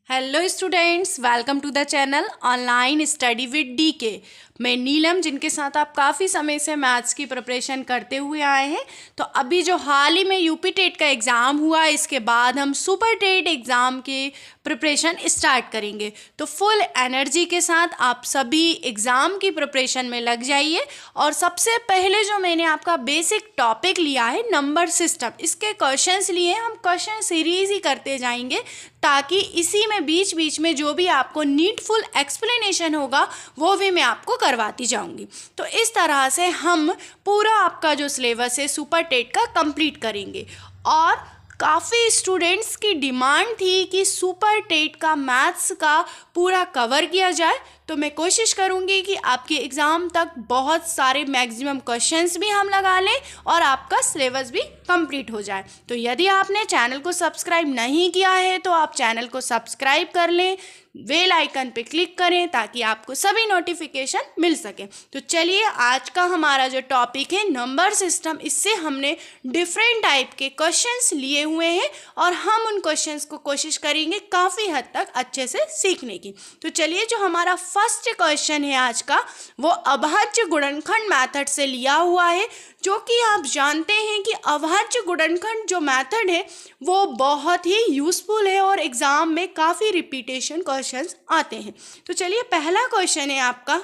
Hello students, welcome to the channel online study with DK. मैं नीलम, जिनके साथ आप काफ़ी समय से मैथ्स की प्रिपरेशन करते हुए आए हैं। तो अभी जो हाल ही में यूपी टेट का एग्ज़ाम हुआ, इसके बाद हम सुपर टेट एग्ज़ाम की प्रिपरेशन स्टार्ट करेंगे। तो फुल एनर्जी के साथ आप सभी एग्ज़ाम की प्रिपरेशन में लग जाइए। और सबसे पहले जो मैंने आपका बेसिक टॉपिक लिया है नंबर सिस्टम, इसके क्वेश्चंस लिए हम क्वेश्चन सीरीज ही करते जाएंगे, ताकि इसी में बीच बीच में जो भी आपको नीडफुल एक्सप्लेनेशन होगा वो भी मैं आपको करवाती जाऊंगी। तो इस तरह से हम पूरा आपका जो सिलेबस है सुपर टेट का कंप्लीट करेंगे। और काफ़ी स्टूडेंट्स की डिमांड थी कि सुपर टेट का मैथ्स का पूरा कवर किया जाए, तो मैं कोशिश करूंगी कि आपके एग्ज़ाम तक बहुत सारे मैक्सिमम क्वेश्चंस भी हम लगा लें और आपका सिलेबस भी कंप्लीट हो जाए। तो यदि आपने चैनल को सब्सक्राइब नहीं किया है तो आप चैनल को सब्सक्राइब कर लें, बेल आइकन पे क्लिक करें ताकि आपको सभी नोटिफिकेशन मिल सके। तो चलिए, आज का हमारा जो टॉपिक है नंबर सिस्टम, इससे हमने डिफरेंट टाइप के क्वेश्चंस लिए हुए हैं और हम उन क्वेश्चंस को कोशिश करेंगे काफ़ी हद तक अच्छे से सीखने की। तो चलिए, जो हमारा फर्स्ट क्वेश्चन है आज का, वो अभाज्य गुणनखंड मेथड से लिया हुआ है, जो कि आप जानते हैं कि अभाज्य गुणनखंड जो मेथड है वो बहुत ही यूज़फुल है और एग्ज़ाम में काफ़ी रिपीटेशन क्वेश्चंस आते हैं। तो चलिए, पहला क्वेश्चन है आपका,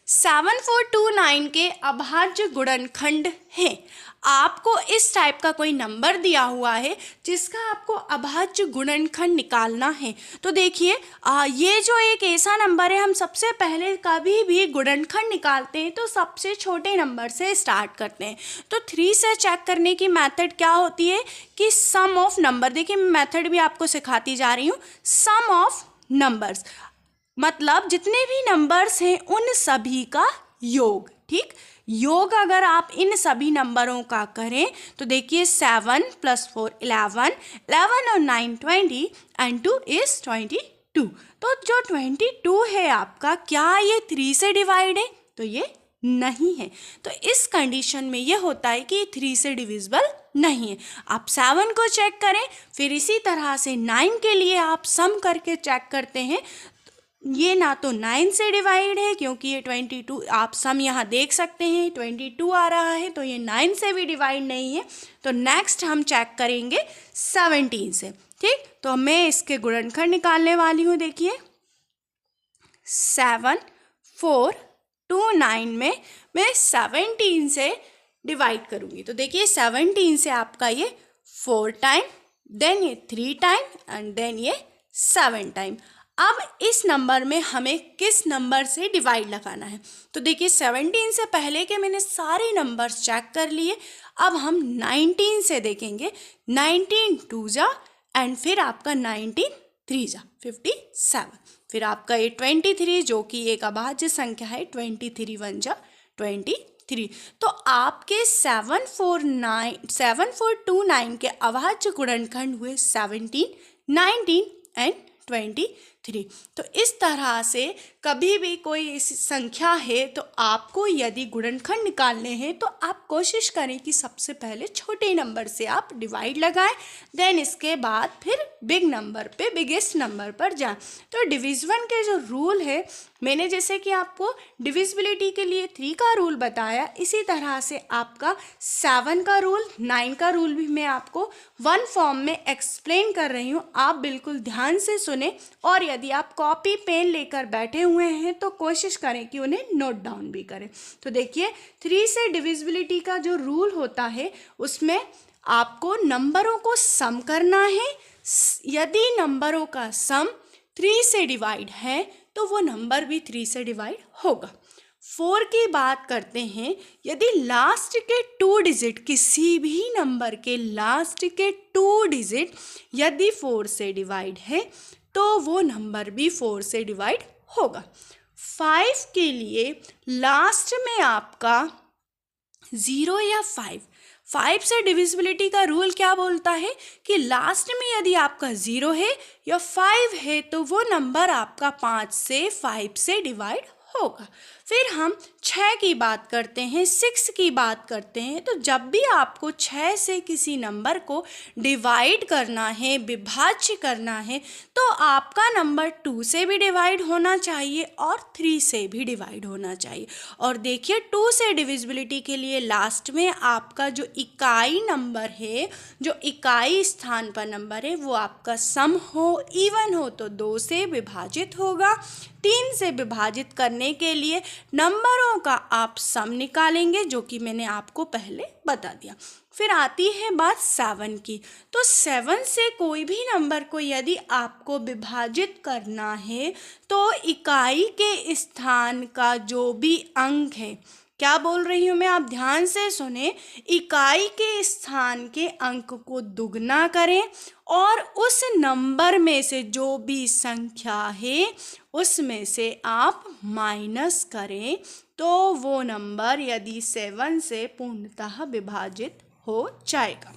7429 के अभाज्य गुणनखंड हैं। आपको इस टाइप का कोई नंबर दिया हुआ है जिसका आपको अभाज्य गुणनखंड निकालना है। तो देखिए, ये जो एक ऐसा नंबर है, हम सबसे पहले कभी भी गुणनखंड निकालते हैं तो सबसे छोटे नंबर से स्टार्ट करते हैं। तो 3 से चेक करने की मेथड क्या होती है कि सम ऑफ नंबर, देखिए मैं मेथड भी आपको सिखाती जा रही हूँ। सम ऑफ नंबर्स मतलब जितने भी नंबर्स हैं उन सभी का योग, ठीक। योग अगर आप इन सभी नंबरों का करें तो देखिए 7 + 4 11, 11 और 9 20 एंड 2 इज 22। तो जो 22 है आपका, क्या ये 3 से डिवाइड है? तो ये नहीं है। तो इस कंडीशन में ये होता है कि 3 से डिविजिबल नहीं है। आप 7 को चेक करें, फिर इसी तरह से 9 के लिए आप सम करके चेक करते हैं। ये ना तो 9 से डिवाइड है, क्योंकि ये 22, आप सम यहाँ देख सकते हैं 22 आ रहा है, तो ये 9 से भी डिवाइड नहीं है। तो नेक्स्ट हम चेक करेंगे 17 से, ठीक। तो मैं इसके गुणनखंड निकालने वाली हूँ। देखिए 7 4 2 9 में मैं 17 से डिवाइड करूँगी। तो देखिए 17 से आपका ये 4 टाइम, देन ये 3 टाइम एंड देन ये 7 टाइम। अब इस नंबर में हमें किस नंबर से डिवाइड लगाना है? तो देखिए 17 से पहले के मैंने सारे नंबर्स चेक कर लिए। अब हम 19 से देखेंगे। 19 2 जा एंड फिर आपका 19 3 जा 57, फिर आपका ये 23 जो कि एक अभाज्य संख्या है, 23 1 जा 23। तो आपके 7429 के अभाज्य गुणनखंड हुए 17, 19 एंड 23। तो इस तरह से कभी भी कोई ऐसी संख्या है तो आपको यदि गुणनखंड निकालने हैं तो आप कोशिश करें कि सबसे पहले छोटे नंबर से आप डिवाइड लगाएं, देन इसके बाद फिर बिग नंबर पे, बिगेस्ट नंबर पर जाएं। तो डिविजन के जो रूल है, मैंने जैसे कि आपको डिविजिबिलिटी के लिए 3 का रूल बताया, इसी तरह से आपका 7 का रूल, 9 का रूल भी मैं आपको वन फॉर्म में एक्सप्लेन कर रही हूँ। आप बिल्कुल ध्यान से सुने, और यदि आप कॉपी पेन लेकर बैठे हुए हैं तो कोशिश करें कि उन्हें नोट डाउन भी करें। तो देखिए 3 से डिविजिबिलिटी का जो रूल होता है उसमें आपको नंबरों को सम करना है। यदि नंबरों का सम 3 से डिवाइड है तो वो नंबर भी 3 से डिवाइड होगा। 4 की बात करते हैं, यदि लास्ट के 2 डिजिट, किसी भी नंबर के लास्ट के 2 डिजिट यदि 4 से डिवाइड है तो वो नंबर भी 4 से डिवाइड होगा। 5 के लिए लास्ट में आपका 0 या 5 से डिविजिबिलिटी का रूल क्या बोलता है कि लास्ट में यदि आपका 0 है या 5 है तो वो नंबर आपका 5 से 5 से डिवाइड होगा। फिर हम 6 की बात करते हैं, 6 की बात करते हैं, तो जब भी आपको 6 से किसी नंबर को डिवाइड करना है, विभाज्य करना है, तो आपका नंबर 2 से भी डिवाइड होना चाहिए और 3 से भी डिवाइड होना चाहिए। और देखिए 2 से डिविजिबिलिटी के लिए लास्ट में आपका जो इकाई नंबर है, जो इकाई स्थान पर नंबर है, वो आपका सम हो, इवन हो तो 2 से विभाजित होगा। 3 से विभाजित करने के लिए नंबरों का आप सम निकालेंगे, जो कि मैंने आपको पहले बता दिया। फिर आती है बात 7 की। तो 7 से कोई भी नंबर को यदि आपको विभाजित करना है, तो इकाई के स्थान का जो भी अंक है, क्या बोल रही हूँ मैं, आप ध्यान से सुने, इकाई के स्थान के अंक को दुगना करें और उस नंबर में से जो भी संख्या है उसमें से आप माइनस करें, तो वो नंबर यदि 7 से पूर्णतः विभाजित हो जाएगा।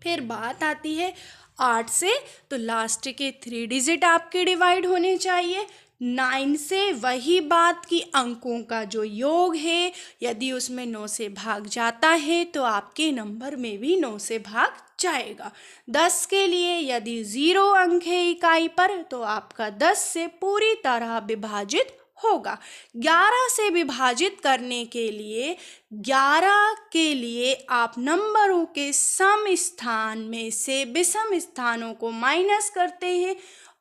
फिर बात आती है 8 से, तो लास्ट के 3 डिजिट आपके डिवाइड होने चाहिए। 9 से वही बात कि अंकों का जो योग है, यदि उसमें 9 से भाग जाता है तो आपके नंबर में भी 9 से भाग जाएगा। 10 के लिए यदि 0 अंक है इकाई पर, तो आपका 10 से पूरी तरह विभाजित होगा। 11 से विभाजित करने के लिए 11 के लिए आप नंबरों के सम स्थान में से विषम स्थानों को माइनस करते हैं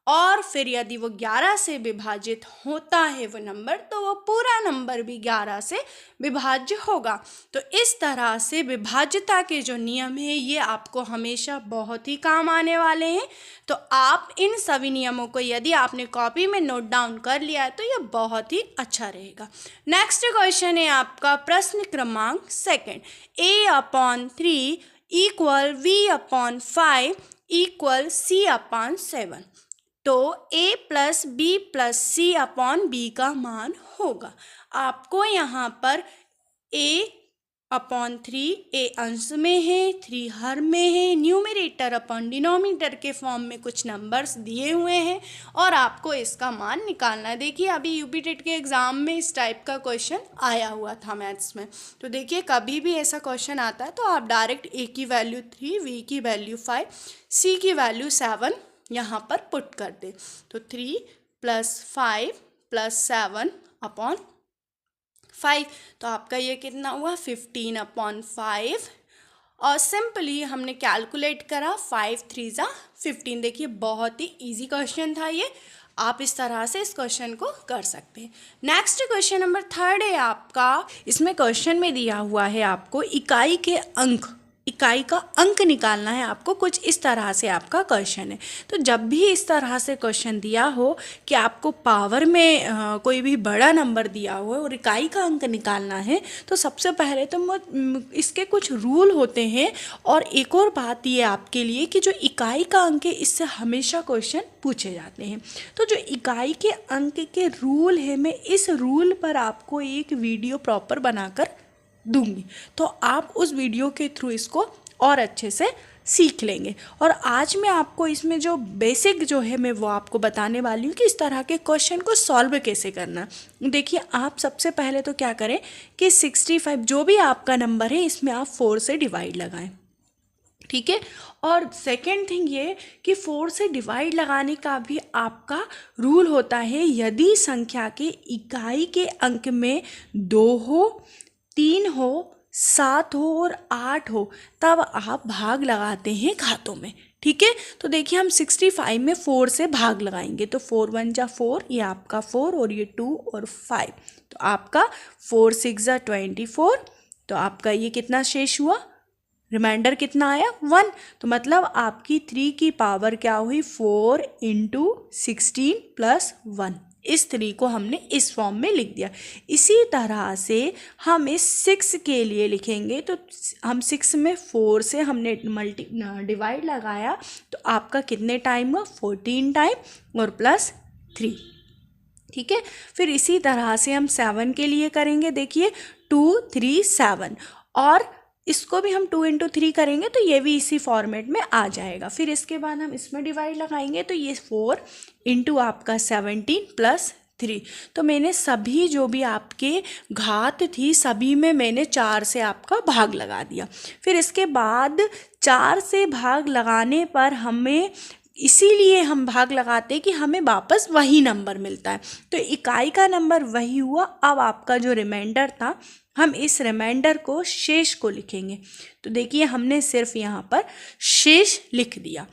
और फिर यदि वो 11 से विभाजित होता है वो नंबर, तो वो पूरा नंबर भी 11 से विभाज्य होगा। तो इस तरह से विभाज्यता के जो नियम हैं ये आपको हमेशा बहुत ही काम आने वाले हैं। तो आप इन सभी नियमों को यदि आपने कॉपी में नोट डाउन कर लिया है तो ये बहुत ही अच्छा रहेगा। नेक्स्ट क्वेश्चन है आपका प्रश्न क्रमांक 2, a/3 equal v/5 equal c/7। तो a plus b plus c/b का मान होगा। आपको यहाँ पर a/3, a अंश में है, 3 हर में है, न्यूमरेटर अपॉन डिनोमिनेटर के फॉर्म में कुछ नंबर्स दिए हुए हैं और आपको इसका मान निकालना है। देखिए अभी यूपी टेट के एग्ज़ाम में इस टाइप का क्वेश्चन आया हुआ था मैथ्स में। तो देखिए कभी भी ऐसा क्वेश्चन आता है तो आप डायरेक्ट a की वैल्यू 3, v की वैल्यू 5, c की वैल्यू 7 यहाँ पर पुट कर दे। तो 3 + 5 + 7/5, तो आपका ये कितना हुआ 15/5। और सिंपली हमने कैलकुलेट करा, 5 3 = 15। देखिए बहुत ही इजी क्वेश्चन था ये, आप इस तरह से इस क्वेश्चन को कर सकते हैं। नेक्स्ट क्वेश्चन नंबर 3 है आपका। इसमें क्वेश्चन में दिया हुआ है आपको इकाई का अंक निकालना है आपको। कुछ इस तरह से आपका क्वेश्चन है। तो जब भी इस तरह से क्वेश्चन दिया हो कि आपको पावर में कोई भी बड़ा नंबर दिया हो और इकाई का अंक निकालना है, तो सबसे पहले तो इसके कुछ रूल होते हैं। और एक और बात ये आपके लिए कि जो इकाई का अंक है इससे हमेशा क्वेश्चन पूछे जाते हैं। तो जो इकाई के अंक के रूल है, मैं इस रूल पर आपको एक वीडियो प्रॉपर बनाकर दूंगी, तो आप उस वीडियो के थ्रू इसको और अच्छे से सीख लेंगे। और आज मैं आपको इसमें जो बेसिक जो है मैं वो आपको बताने वाली हूँ कि इस तरह के क्वेश्चन को सॉल्व कैसे करना। देखिए आप सबसे पहले तो क्या करें कि 65 जो भी आपका नंबर है इसमें आप 4 से डिवाइड लगाएं, ठीक है। और सेकेंड थिंग ये कि 4 से डिवाइड लगाने का भी आपका रूल होता है, यदि संख्या के इकाई के अंक में 2 हो, 3 हो, 7 हो और 8 हो, तब आप भाग लगाते हैं घातों में, ठीक है। तो देखिए हम 65 में 4 से भाग लगाएंगे, तो 4 1 = 4, ये आपका 4 और ये 2 और 5, तो आपका 4 6 = 24। तो आपका ये कितना शेष हुआ, रिमाइंडर कितना आया 1। तो मतलब आपकी 3 की पावर क्या हुई 4 × 16 + 1। इस 3 को हमने इस फॉर्म में लिख दिया। इसी तरह से हम इस 6 के लिए लिखेंगे, तो हम 6 में 4 से हमने डिवाइड लगाया, तो आपका कितने टाइम हुआ 14 टाइम और +3, ठीक है। फिर इसी तरह से हम 7 के लिए करेंगे। देखिए 2 3 7, और इसको भी हम 2 × 3 करेंगे तो ये भी इसी फॉर्मेट में आ जाएगा। फिर इसके बाद हम इसमें डिवाइड लगाएंगे, तो ये 4 × आपका 17 + 3। तो मैंने सभी जो भी आपके घात थी सभी में मैंने 4 से आपका भाग लगा दिया। फिर इसके बाद 4 से भाग लगाने पर हमें, इसीलिए हम भाग लगाते हैं कि हमें वापस वही नंबर मिलता है। तो इकाई का नंबर वही हुआ। अब आपका जो रिमाइंडर था, हम इस रिमाइंडर को, शेष को लिखेंगे। तो देखिए हमने सिर्फ यहाँ पर शेष लिख दिया।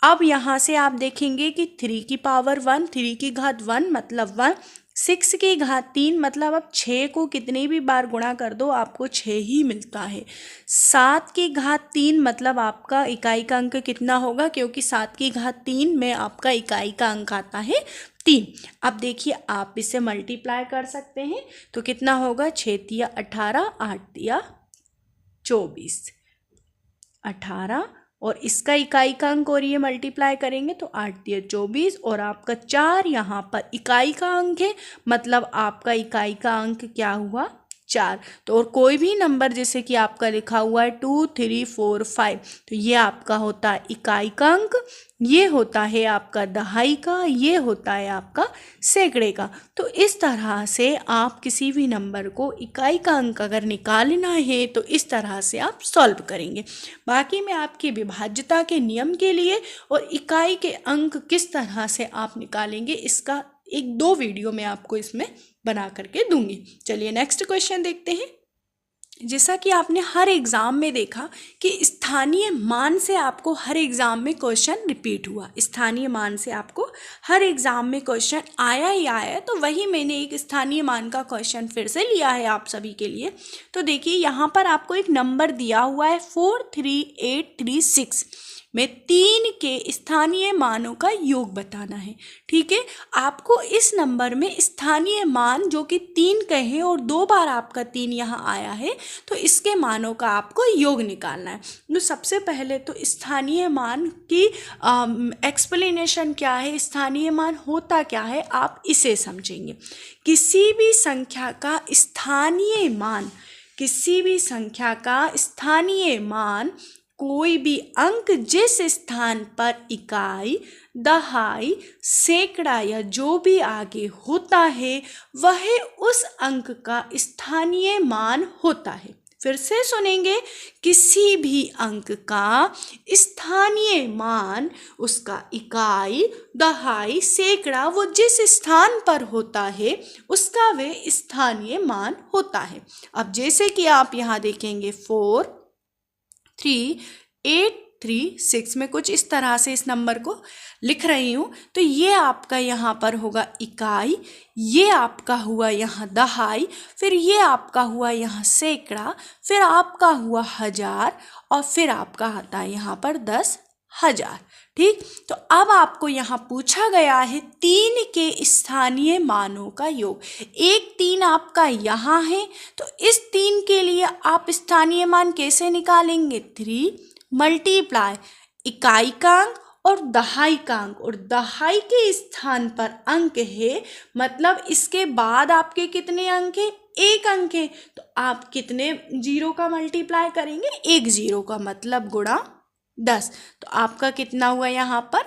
अब यहाँ से आप देखेंगे कि 3 की पावर 1, 3 की घात 1 मतलब 1, 6 की घात 3 मतलब अब 6 को कितनी भी बार गुणा कर दो आपको 6 ही मिलता है। 7 की घात 3 मतलब आपका इकाई का अंक कितना होगा, क्योंकि 7 की घात 3 में आपका इकाई का अंक आता है 3। अब देखिए आप इसे मल्टीप्लाई कर सकते हैं तो कितना होगा, 6 तिया 18, 8 तिया 24, 18 और इसका इकाई का अंक और ये मल्टीप्लाई करेंगे तो 8 तिया 24 और आपका 4 यहाँ पर इकाई का अंक है, मतलब आपका इकाई का अंक क्या हुआ, 4। तो और कोई भी नंबर जैसे कि आपका लिखा हुआ है 2, 3, 4, 5, तो ये आपका होता है इकाई का अंक, ये होता है आपका दहाई का, ये होता है आपका सैकड़े का। तो इस तरह से आप किसी भी नंबर को इकाई का अंक अगर निकालना है तो इस तरह से आप सॉल्व करेंगे। बाकी मैं आपकी विभाज्यता के नियम के लिए और इकाई के अंक किस तरह से आप निकालेंगे इसका 1-2 वीडियो मैं आपको इसमें बना करके दूंगी। चलिए नेक्स्ट क्वेश्चन देखते हैं। जैसा कि आपने हर एग्ज़ाम में देखा कि स्थानीय मान से आपको हर एग्ज़ाम में क्वेश्चन रिपीट हुआ, स्थानीय मान से आपको हर एग्ज़ाम में क्वेश्चन आया ही आया है, तो वही मैंने एक स्थानीय मान का क्वेश्चन फिर से लिया है आप सभी के लिए। तो देखिए यहाँ पर आपको एक नंबर दिया हुआ है 43836 में 3 के स्थानीय मानों का योग बताना है। ठीक है, आपको इस नंबर में स्थानीय मान जो कि 3 कहे और 2 बार आपका 3 यहाँ आया है, तो इसके मानों का आपको योग निकालना है। तो सबसे पहले तो स्थानीय मान की एक्सप्लेनेशन क्या है, स्थानीय मान होता क्या है, आप इसे समझेंगे। किसी भी संख्या का स्थानीय मान, किसी भी संख्या का स्थानीय मान कोई भी अंक जिस स्थान पर इकाई, दहाई, सैकड़ा या जो भी आगे होता है वह उस अंक का स्थानीय मान होता है। फिर से सुनेंगे, किसी भी अंक का स्थानीय मान, उसका इकाई, दहाई, सैकड़ा, वो जिस स्थान पर होता है उसका वह स्थानीय मान होता है। अब जैसे कि आप यहाँ देखेंगे 43836 में कुछ इस तरह से इस नंबर को लिख रही हूँ। तो ये आपका यहाँ पर होगा इकाई, ये आपका हुआ यहाँ दहाई, फिर ये आपका हुआ यहाँ सैकड़ा, फिर आपका हुआ हजार और फिर आपका आता है यहाँ पर 10,000। ठीक, तो अब आपको यहाँ पूछा गया है 3 के स्थानीय मानों का योग। एक 3 आपका यहाँ है, तो इस 3 के लिए आप स्थानीय मान कैसे निकालेंगे, 3 मल्टीप्लाई इकाई का अंक और दहाई का अंक, और दहाई के स्थान पर अंक है, मतलब इसके बाद आपके कितने अंक हैं, 1 अंक है, तो आप कितने 0 का मल्टीप्लाई करेंगे, 1 0 का, मतलब गुणा 10, तो आपका कितना हुआ यहाँ पर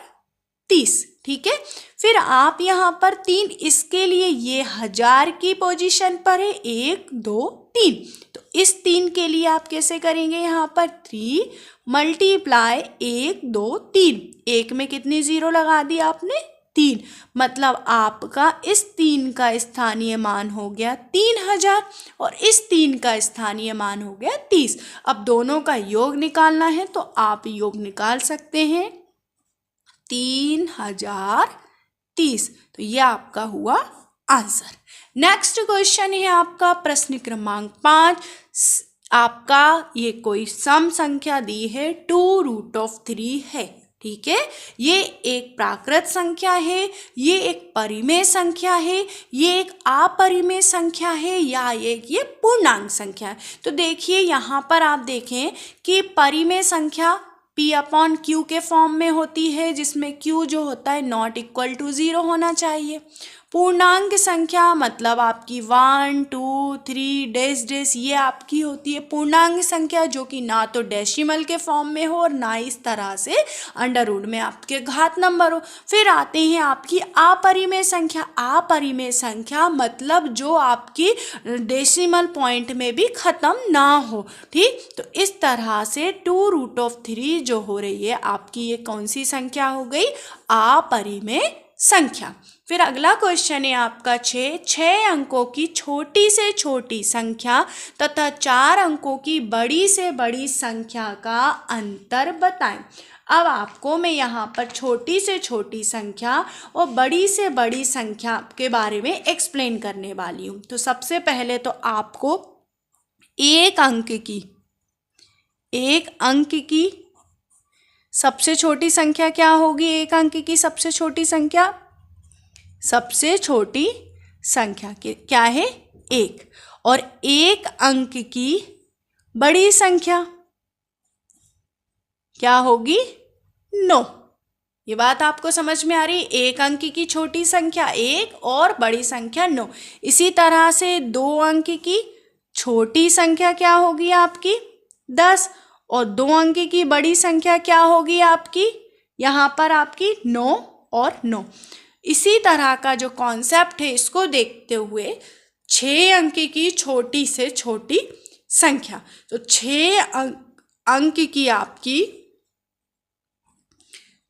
30। ठीक है, फिर आप यहाँ पर 3, इसके लिए ये 1000 की पोजीशन पर है, 1 2 3, तो इस 3 के लिए आप कैसे करेंगे, यहाँ पर 3 मल्टीप्लाई 1 2 3, 1 में कितनी 0 लगा दी आपने, 3, मतलब आपका इस 3 का स्थानीय मान हो गया 3000 और इस 3 का स्थानीय मान हो गया 30। अब दोनों का योग निकालना है तो आप योग निकाल सकते हैं 3030, तो ये आपका हुआ आंसर। नेक्स्ट क्वेश्चन है आपका प्रश्न क्रमांक 5। आपका ये कोई सम संख्या दी है 2√3 है। ठीक है, ये एक प्राकृत संख्या है, ये एक परिमेय संख्या है, ये एक अपरिमेय संख्या है, या ये पूर्णांक संख्या है। तो देखिए यहाँ पर आप देखें कि परिमेय संख्या P/Q के फॉर्म में होती है, जिसमें Q जो होता है ≠ 0 होना चाहिए। पूर्णांक संख्या मतलब आपकी 1 2 3 डैश डैश ये आपकी होती है पूर्णांक संख्या, जो कि ना तो डेसिमल के फॉर्म में हो और ना इस तरह से अंडर रूट में आपके घात नंबर हो। फिर आते हैं आपकी अपरिमेय संख्या। अपरिमेय संख्या मतलब जो आपकी डेसिमल पॉइंट में भी ख़त्म ना हो। ठीक, तो इस तरह से 2√3 जो हो रही है आपकी, ये कौन सी संख्या हो गई? अपरिमेय संख्या। फिर अगला क्वेश्चन है आपका 6 अंकों की छोटी से छोटी संख्या तथा 4 अंकों की बड़ी से बड़ी संख्या का अंतर बताएं। अब आपको मैं यहाँ पर छोटी से छोटी संख्या और बड़ी से बड़ी संख्या के बारे में एक्सप्लेन करने वाली हूँ। तो सबसे पहले तो आपको एक अंक की सबसे छोटी संख्या क्या होगी? एक अंक की सबसे छोटी संख्या, सबसे छोटी संख्या क्या है? 1। और एक अंक की बड़ी संख्या क्या होगी? 9। ये बात आपको समझ में आ रही? एक अंक की छोटी संख्या 1 और बड़ी संख्या 9। इसी तरह से 2 अंक की छोटी संख्या क्या होगी आपकी? 10। और 2 अंक की बड़ी संख्या क्या होगी आपकी? यहाँ पर आपकी 9 और 9। इसी तरह का जो कॉन्सेप्ट है इसको देखते हुए 6 अंक की छोटी से छोटी संख्या, तो 6 अंक की आपकी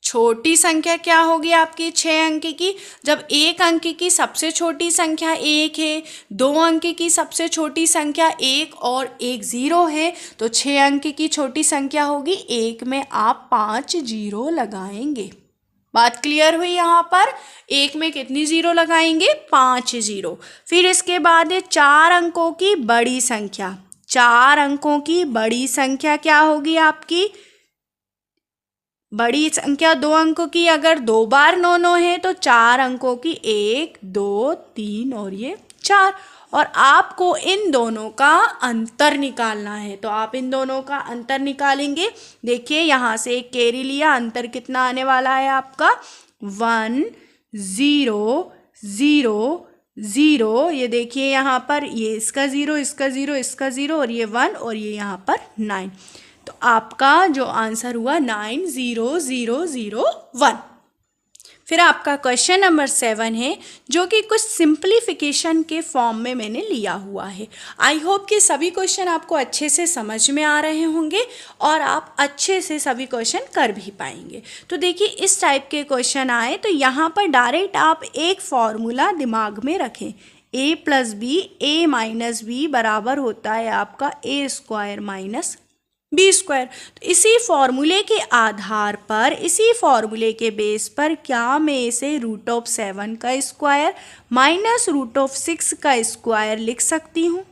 छोटी संख्या क्या होगी आपकी? 6 अंक की। जब एक अंक की सबसे छोटी संख्या 1 है, 2 अंक की सबसे छोटी संख्या 1 और एक 0 है, तो 6 अंक की छोटी संख्या होगी। 1 में आप 5 0 लगाएंगे। बात क्लियर हुई? यहाँ पर 1 में कितनी 0 लगाएंगे? 5 0। फिर इसके बाद है 4 अंकों की बड़ी संख्या। 4 अंकों की बड़ी संख्या क्या होगी आपकी? बड़ी संख्या 2 अंकों की अगर 2 बार 9 9 है तो 4 अंकों की 1 2 3 और ये 4। और आपको इन दोनों का अंतर निकालना है, तो आप इन दोनों का अंतर निकालेंगे। देखिए यहाँ से एक कैरी लिया, अंतर कितना आने वाला है आपका? 1 0 0 0। ये देखिए यहाँ पर ये इसका 0 इसका 0 इसका 0 और ये 1 और ये यहाँ पर 9। तो आपका जो आंसर हुआ 90001। फिर आपका क्वेश्चन नंबर 7 है, जो कि कुछ सिंप्लीफिकेशन के फॉर्म में मैंने लिया हुआ है। आई होप कि सभी क्वेश्चन आपको अच्छे से समझ में आ रहे होंगे और आप अच्छे से सभी क्वेश्चन कर भी पाएंगे। तो देखिए इस टाइप के क्वेश्चन आए तो यहाँ पर डायरेक्ट आप एक फॉर्मूला दिमाग में रखें। a + b a - b बराबर होता है आपका a² - b²। तो इसी फॉर्मूले के आधार पर, इसी फॉर्मूले के बेस पर क्या मैं इसे √7 का स्क्वायर माइनस √6 का स्क्वायर लिख सकती हूँ?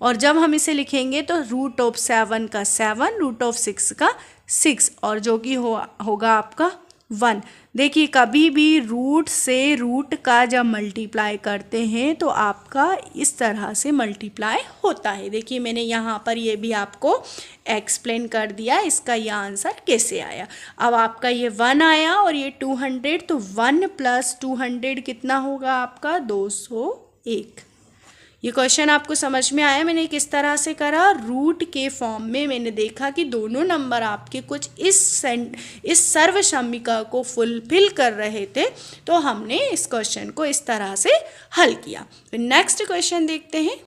और जब हम इसे लिखेंगे तो √7 का 7, √6 का 6 और जो कि होगा आपका 1। देखिए कभी भी रूट से रूट का जब मल्टीप्लाई करते हैं तो आपका इस तरह से मल्टीप्लाई होता है। देखिए मैंने यहाँ पर ये भी आपको एक्सप्लेन कर दिया इसका ये आंसर कैसे आया। अब आपका ये 1 आया और ये 200, तो 1 + 200 कितना होगा आपका? 201। ये क्वेश्चन आपको समझ में आया मैंने किस तरह से करा? रूट के फॉर्म में मैंने देखा कि दोनों नंबर आपके कुछ इस सर्वसम्मिका को फुलफिल कर रहे थे, तो हमने इस क्वेश्चन को इस तरह से हल किया। तो नेक्स्ट क्वेश्चन देखते हैं।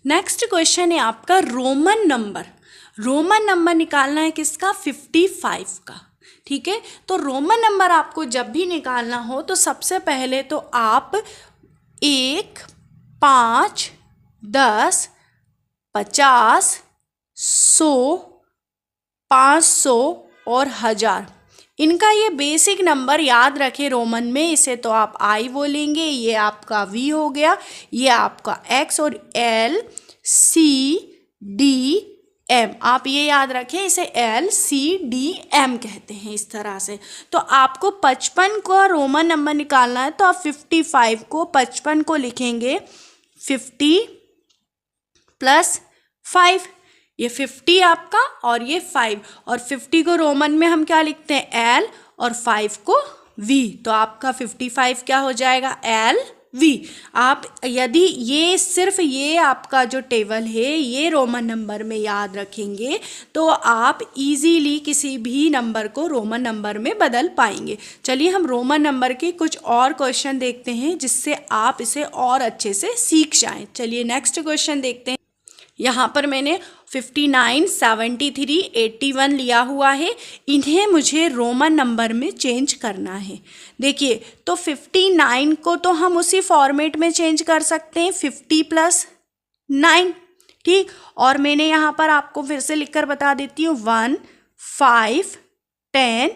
नेक्स्ट क्वेश्चन है आपका रोमन नंबर। रोमन नंबर निकालना है किसका? 55 का। ठीक है, तो रोमन नंबर आपको जब भी निकालना हो तो सबसे पहले तो आप 1 5 10 50 100 500 और 1000 इनका ये बेसिक नंबर याद रखें रोमन में। इसे तो आप आई बोलेंगे, ये आपका वी हो गया, ये आपका एक्स और एल सी डी एम, आप ये याद रखें, इसे एल सी डी एम कहते हैं इस तरह से। तो आपको 55 का रोमन नंबर निकालना है तो आप 55 को 55 को लिखेंगे 50 + 5, ये 50 आपका और ये 5, और 50 को रोमन में हम क्या लिखते हैं? एल और 5 को वी, तो आपका 55 क्या हो जाएगा, एल वी। आप यदि ये सिर्फ ये आपका जो टेबल है ये रोमन नंबर में याद रखेंगे तो आप इजीली किसी भी नंबर को रोमन नंबर में बदल पाएंगे। चलिए हम रोमन नंबर के कुछ और क्वेश्चन देखते हैं जिससे आप इसे और अच्छे से सीख जाएं। चलिए नेक्स्ट क्वेश्चन देखते हैं। यहाँ पर मैंने 59, 73, 81 लिया हुआ है, इन्हें मुझे रोमन नंबर में चेंज करना है। देखिए तो 59 को तो हम उसी फॉर्मेट में चेंज कर सकते हैं 50 + 9, ठीक। और मैंने यहाँ पर आपको फिर से लिखकर बता देती हूँ 1, 5, 10,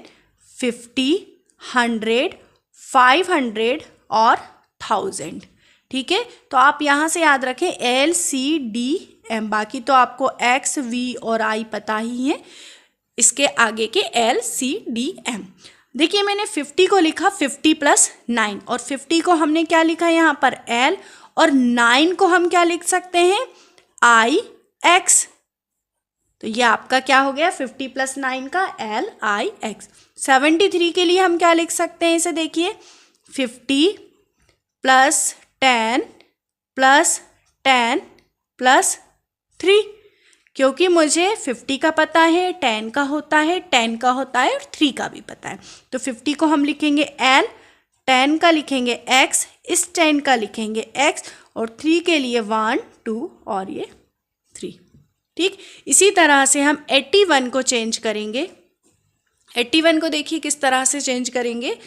50, 100, 500 और 1000, ठीक है। तो आप यहाँ से याद रखें LCDM, बाकी तो आपको X, V और I पता ही है, इसके आगे के LCDM। देखिए मैंने 50 को लिखा 50 + 9 और 50 को हमने क्या लिखा यहाँ पर L और 9 को हम क्या लिख सकते हैं IX। तो ये आपका क्या हो गया 50 + 9 का LIX। 73 के लिए हम क्या लिख सकते हैं इसे, देखिए 50 + 10 + 10 + 3, क्योंकि मुझे 50 का पता है, 10 का होता है, 10 का होता है और 3 का भी पता है। तो 50 को हम लिखेंगे L, 10 का लिखेंगे X, इस 10 का लिखेंगे X और 3 के लिए 1, 2 और ये 3, ठीक। इसी तरह से हम 81 को चेंज करेंगे। 81 को देखिए किस तरह से चेंज करेंगे,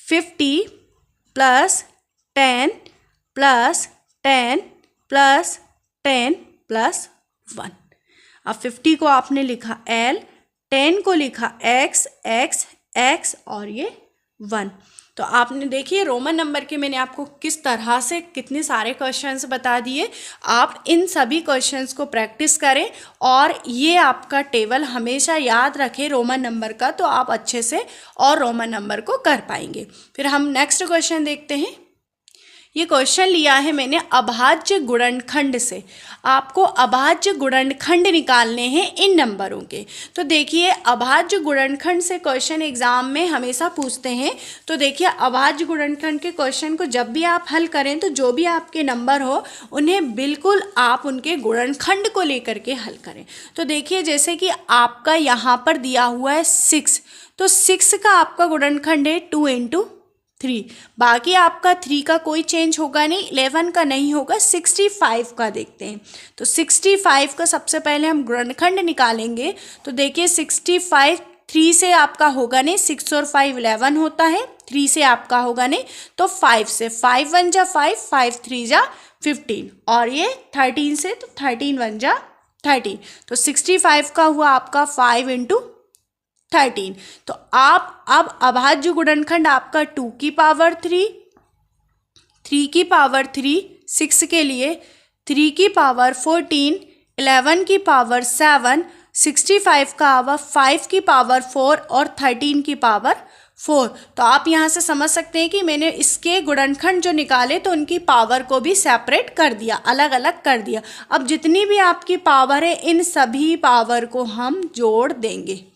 50 + 10 + 10 + 10 + 1। अब 50 को आपने लिखा L, 10 को लिखा X, X, X और ये 1। तो आपने देखिए रोमन नंबर के मैंने आपको किस तरह से कितने सारे क्वेश्चंस बता दिए। आप इन सभी क्वेश्चंस को प्रैक्टिस करें और ये आपका टेबल हमेशा याद रखें रोमन नंबर का, तो आप अच्छे से और रोमन नंबर को कर पाएंगे। फिर हम नेक्स्ट क्वेश्चन देखते हैं। ये क्वेश्चन लिया है मैंने अभाज्य गुणनखंड से। आपको अभाज्य गुणनखंड निकालने हैं इन नंबरों के। तो देखिए अभाज्य गुणनखंड से क्वेश्चन एग्जाम में हमेशा पूछते हैं। तो देखिए अभाज्य गुणनखंड के क्वेश्चन को जब भी आप हल करें तो जो भी आपके नंबर हो उन्हें बिल्कुल आप उनके गुणनखंड को लेकर के हल करें। तो देखिए जैसे कि आपका यहाँ पर दिया हुआ है 6, तो 6 का आपका गुणनखंड है 2 × 3। बाकी आपका 3 का कोई चेंज होगा नहीं, 11 का नहीं होगा, 65 का देखते हैं। तो 65 का सबसे पहले हम गुणनखंड निकालेंगे। तो देखिए 65 3 से आपका होगा नहीं, 6 और 5 11 होता है, 3 से आपका होगा नहीं, तो 5 से 5 1 जा 5, 5 3 जा 15 और ये 13 से तो 13 1 जा 13। तो 65 का हुआ आपका 5 × 13। तो आप अब अभाज्य गुणनखंड आपका 2 की पावर 3, 3 की पावर 3, 6 के लिए 3 की पावर 14, 11 की पावर 7, 65 का आवा 5 की पावर 4 और 13 की पावर 4। तो आप यहाँ से समझ सकते हैं कि मैंने इसके गुणनखंड जो निकाले तो उनकी पावर को भी सेपरेट कर दिया, अलग अलग कर दिया। अब जितनी भी आपकी पावर है इन सभी पावर को हम जोड़ देंगे।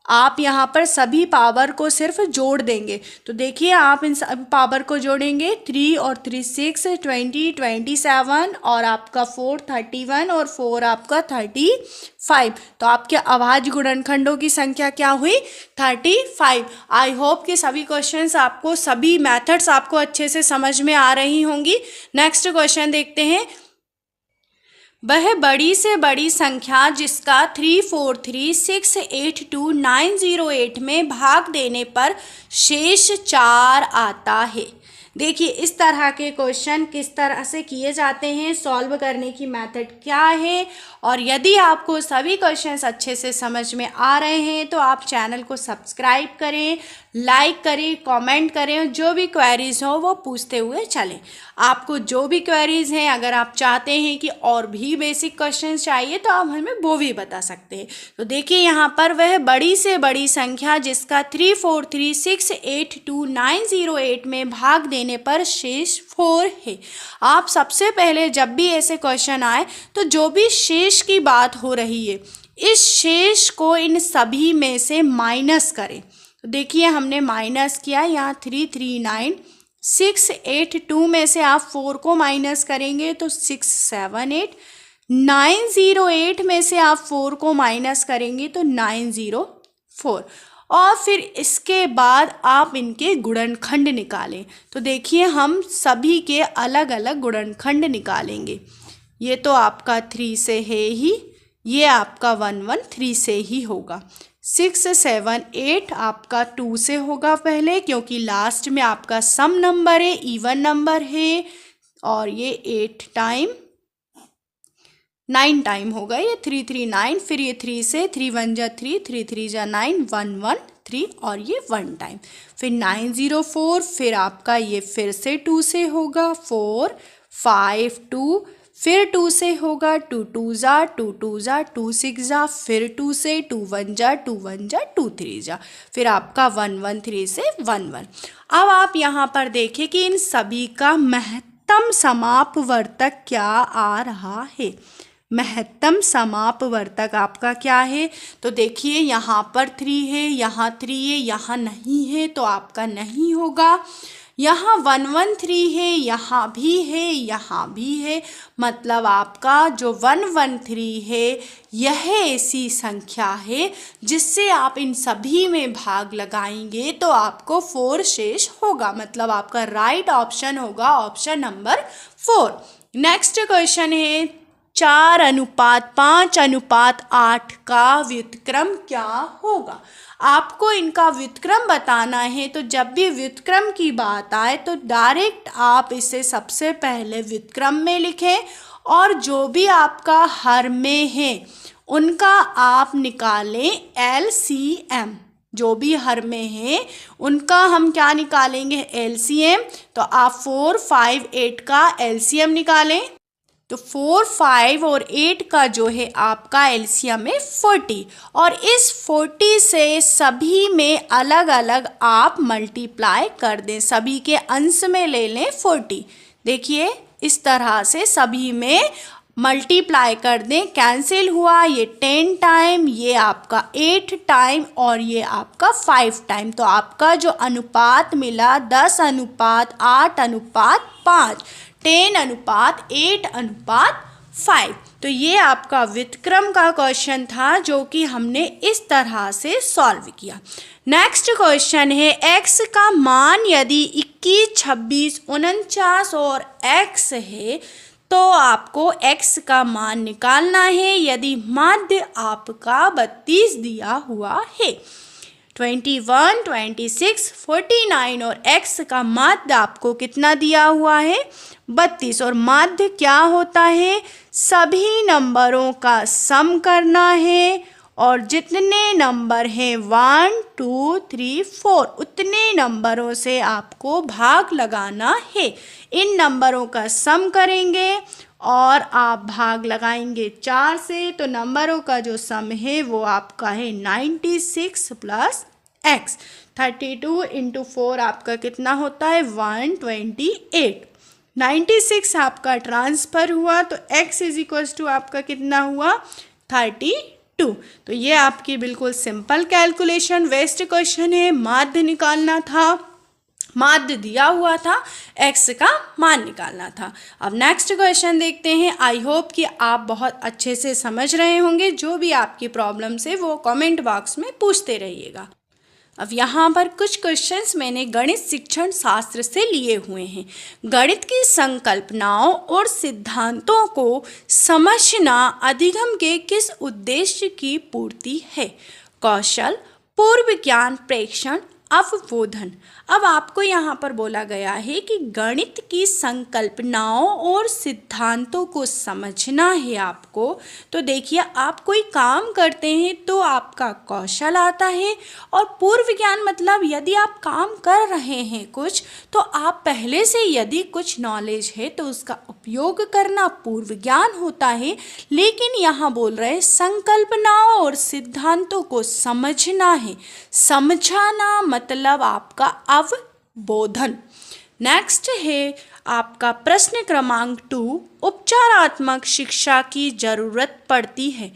आप यहाँ पर सभी पावर को सिर्फ जोड़ देंगे। तो देखिए आप इन सभी पावर को जोड़ेंगे, 3 और 3 6, 20 27 और आपका 4 31 और 4 आपका 35। तो आपके अभाज्य गुणनखंडों की संख्या क्या हुई 35। आई होप कि सभी क्वेश्चंस आपको, सभी मेथड्स आपको अच्छे से समझ में आ रही होंगी। नेक्स्ट क्वेश्चन देखते हैं। वह बड़ी से बड़ी संख्या जिसका 343682908 में भाग देने पर शेष 4 आता है। देखिए इस तरह के क्वेश्चन किस तरह से किए जाते हैं, सॉल्व करने की मेथड क्या है, और यदि आपको सभी क्वेश्चंस अच्छे से समझ में आ रहे हैं तो आप चैनल को सब्सक्राइब करें, लाइक करें, कमेंट करें, जो भी क्वेरीज हो वो पूछते हुए चलें। आपको जो भी क्वेरीज हैं, अगर आप चाहते हैं कि और भी बेसिक क्वेश्चंस चाहिए तो आप हमें वो भी बता सकते हैं। तो देखिए यहाँ पर वह बड़ी से बड़ी संख्या जिसका 343682908 में भाग देने पर शेष 4 है। आप सबसे पहले जब भी ऐसे क्वेश्चन आए तो जो भी शेष की बात हो रही है, इस शेष को इन सभी में से माइनस करें। तो देखिए हमने माइनस किया, यहाँ 339, 682 में से आप 4 को माइनस करेंगे तो 678, 908 में से आप 4 को माइनस करेंगे तो 904, और फिर इसके बाद आप इनके गुणनखंड निकालें। तो देखिए हम सभी के अलग अलग गुणनखंड निकालेंगे। ये तो आपका 3 से है ही, ये आपका 113 से ही होगा। 6, 7, 8 आपका 2 से होगा पहले, क्योंकि लास्ट में आपका सम नंबर है, इवन नंबर है, और ये 8 टाइम 9 टाइम होगा ये 339। फिर ये 3 से 3 1 जा 3, 3 3 जा 9, 1 1 3, और ये 1 टाइम। फिर 904, फिर आपका ये फिर से 2 से होगा, 4 5 2, फिर 2 से होगा, 2 2 जा 2 2 जा 2 6 जा, फिर 2 से 2 1 जा 2 1 जा 2 3 जा, फिर आपका 1 1 3 से 1 1। अब आप यहाँ पर देखें कि इन सभी का महत्तम समापवर्तक क्या आ रहा है। महत्तम समापवर्तक आपका क्या है? तो देखिए यहाँ पर 3 है, यहाँ 3 है, यहाँ नहीं है, तो आपका नहीं होगा। यहाँ 113 है, यहाँ भी है, यहाँ भी है, मतलब आपका जो 113 है यह ऐसी संख्या है जिससे आप इन सभी में भाग लगाएंगे तो आपको 4 शेष होगा, मतलब आपका राइट ऑप्शन होगा ऑप्शन नंबर 4। नेक्स्ट क्वेश्चन है 4:5:8 का व्युत्क्रम क्या होगा। आपको इनका व्युत्क्रम बताना है, तो जब भी व्युत्क्रम की बात आए तो डायरेक्ट आप इसे सबसे पहले व्युत्क्रम में लिखें, और जो भी आपका हर में है उनका आप निकालें LCM। जो भी हर में है उनका हम क्या निकालेंगे? LCM। तो आप 4 5 8 का LCM निकालें। तो 4 5 और 8 का जो है आपका एलसीएम है 40, और इस 40 से सभी में अलग अलग आप मल्टीप्लाई कर दें, सभी के अंश में ले लें 40। देखिए इस तरह से सभी में मल्टीप्लाई कर दें, कैंसिल हुआ, ये 10 टाइम, ये आपका 8 टाइम, और ये आपका 5 टाइम। तो आपका जो अनुपात मिला 10:8:5, 10:8:5। तो ये आपका व्युत्क्रम का क्वेश्चन था जो कि हमने इस तरह से सॉल्व किया। नेक्स्ट क्वेश्चन है x का मान यदि 21, 26, 49 और x है तो आपको x का मान निकालना है यदि माध्य आपका 32 दिया हुआ है। 21, 26, 49 और x का माध्य आपको कितना दिया हुआ है? 32। और माध्य क्या होता है? सभी नंबरों का सम करना है, और जितने नंबर हैं 1 2 3 4 उतने नंबरों से आपको भाग लगाना है। इन नंबरों का सम करेंगे और आप भाग लगाएंगे 4 से, तो नंबरों का जो सम है वो आपका है 96 प्लस x। 32 इंटू 4 आपका कितना होता है? 128। 96 आपका ट्रांसफ़र हुआ तो x इज इक्वल्स टू आपका कितना हुआ? 32। तो ये आपकी बिल्कुल सिंपल कैलकुलेशन वेस्ट क्वेश्चन है। माध्य निकालना था, माध्य दिया हुआ था, x का मान निकालना था। अब नेक्स्ट क्वेश्चन देखते हैं। आई होप कि आप बहुत अच्छे से समझ रहे होंगे। जो भी आपकी प्रॉब्लम्स है वो कमेंट बॉक्स में पूछते रहिएगा। अब यहाँ पर कुछ क्वेश्चंस मैंने गणित शिक्षण शास्त्र से लिए हुए हैं। गणित की संकल्पनाओं और सिद्धांतों को समझना अधिगम के किस उद्देश्य की पूर्ति है? कौशल, पूर्व ज्ञान प्रेक्षण, अवबोधन। अब आपको यहाँ पर बोला गया है कि गणित की संकल्पनाओं और सिद्धांतों को समझना है आपको। तो देखिए आप कोई काम करते हैं तो आपका कौशल आता है, और पूर्व ज्ञान मतलब यदि आप काम कर रहे हैं कुछ तो आप पहले से यदि कुछ नॉलेज है तो उसका उपयोग करना पूर्व ज्ञान होता है। लेकिन यहाँ बोल रहे संकल्पनाओं और सिद्धांतों को समझना है। समझाना मतलब आपका अवबोधन। नेक्स्ट है आपका प्रश्न क्रमांक 2। उपचारात्मक शिक्षा की जरूरत पड़ती है,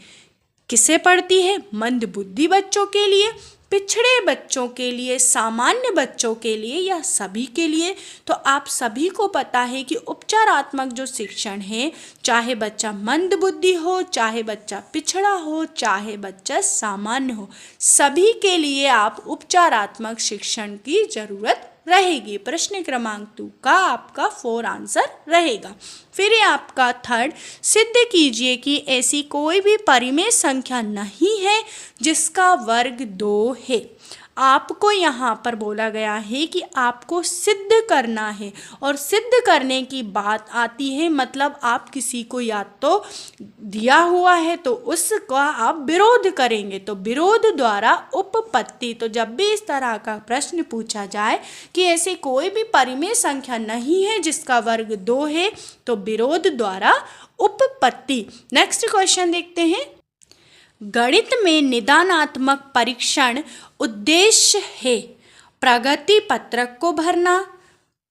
किसे पड़ती है? मंदबुद्धि बच्चों के लिए। पिछड़े बच्चों के लिए, सामान्य बच्चों के लिए या सभी के लिए? तो आप सभी को पता है कि उपचारात्मक जो शिक्षण है, चाहे बच्चा मंदबुद्धि हो, चाहे बच्चा पिछड़ा हो, चाहे बच्चा सामान्य हो, सभी के लिए आप उपचारात्मक शिक्षण की जरूरत रहेगी। प्रश्न क्रमांक 2 का आपका 4 आंसर रहेगा। फिर ये आपका थर्ड, सिद्ध कीजिए कि ऐसी कोई भी परिमेय संख्या नहीं है जिसका वर्ग 2 है। आपको यहाँ पर बोला गया है कि आपको सिद्ध करना है, और सिद्ध करने की बात आती है मतलब आप किसी को या तो दिया हुआ है तो उसका आप विरोध करेंगे, तो विरोध द्वारा उपपत्ति। तो जब भी इस तरह का प्रश्न पूछा जाए कि ऐसी कोई भी परिमेय संख्या नहीं है जिसका वर्ग 2 है, तो विरोध द्वारा उपपत्ति। नेक्स्ट क्वेश्चन देखते हैं। गणित में निदानात्मक परीक्षण उद्देश्य है प्रगति पत्रक को भरना,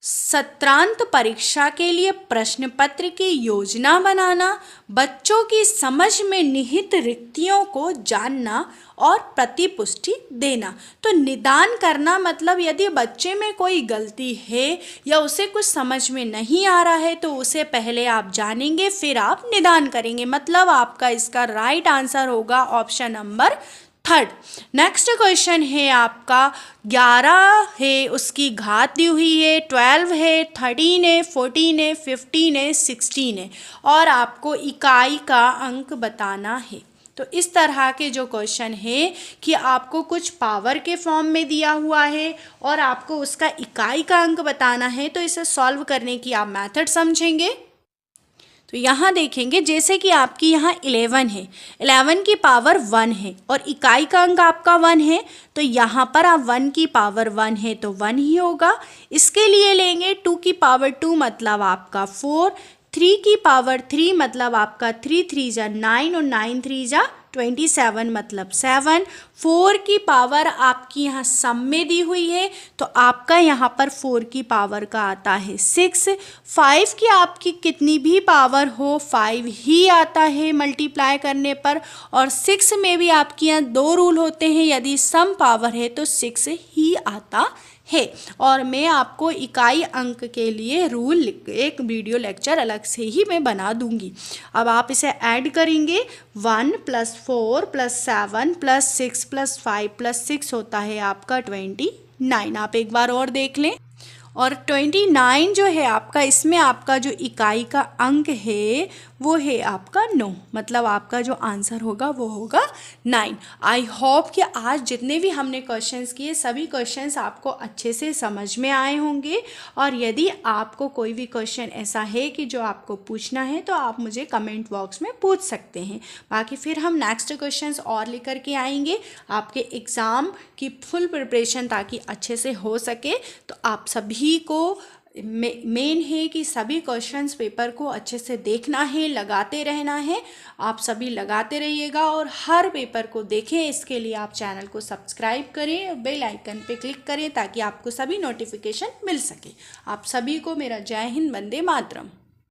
सत्रांत परीक्षा के लिए प्रश्न पत्र की योजना बनाना, बच्चों की समझ में निहित रिक्तियों को जानना और प्रतिपुष्टि देना। तो निदान करना मतलब यदि बच्चे में कोई गलती है या उसे कुछ समझ में नहीं आ रहा है तो उसे पहले आप जानेंगे, फिर आप निदान करेंगे। मतलब आपका इसका राइट आंसर होगा ऑप्शन नंबर 3। नेक्स्ट क्वेश्चन है आपका 11 है, उसकी घात दी हुई है, 12 है, 13 है, 14 है, 15 है, 16 है, और आपको इकाई का अंक बताना है। तो इस तरह के जो क्वेश्चन है कि आपको कुछ पावर के फॉर्म में दिया हुआ है और आपको उसका इकाई का अंक बताना है, तो इसे सॉल्व करने की आप मेथड समझेंगे। तो यहाँ देखेंगे जैसे कि आपकी यहाँ 11 है, 11 की पावर 1 है और इकाई का अंक आपका 1 है, तो यहाँ पर आप 1 की पावर 1 है तो 1 ही होगा। इसके लिए लेंगे 2 की पावर 2 मतलब आपका 4, 3 की पावर 3 मतलब आपका 3 3 जा 9 और 9 3 जा 27 मतलब 7, 4 की पावर आपकी यहाँ सम में दी हुई है तो आपका यहाँ पर 4 की पावर का आता है 6, 5 की आपकी कितनी भी पावर हो 5 ही आता है मल्टीप्लाई करने पर, और 6 में भी आपके यहाँ 2 रूल होते हैं, यदि सम पावर है तो 6 ही आता है। और मैं आपको इकाई अंक के लिए रूल एक वीडियो लेक्चर अलग से ही मैं बना दूंगी। अब आप इसे ऐड करेंगे, 1 + 4 + 7 + 6 + 5 + 6 होता है आपका 29। आप एक बार और देख लें, और 29 जो है आपका, इसमें आपका जो इकाई का अंक है वो है आपका 9, मतलब आपका जो आंसर होगा वो होगा 9। आई होप कि आज जितने भी हमने क्वेश्चंस किए सभी क्वेश्चंस आपको अच्छे से समझ में आए होंगे, और यदि आपको कोई भी क्वेश्चन ऐसा है कि जो आपको पूछना है तो आप मुझे कमेंट बॉक्स में पूछ सकते हैं। बाकी फिर हम नेक्स्ट क्वेश्चंस और लेकर के आएंगे आपके एग्ज़ाम की फुल प्रिपरेशन ताकि अच्छे से हो सके। तो आप सभी को मेन है कि सभी क्वेश्चंस पेपर को अच्छे से देखना है, लगाते रहना है। आप सभी लगाते रहिएगा और हर पेपर को देखें। इसके लिए आप चैनल को सब्सक्राइब करें और बेल आइकन पे क्लिक करें ताकि आपको सभी नोटिफिकेशन मिल सके। आप सभी को मेरा जय हिंद, वंदे मातरम।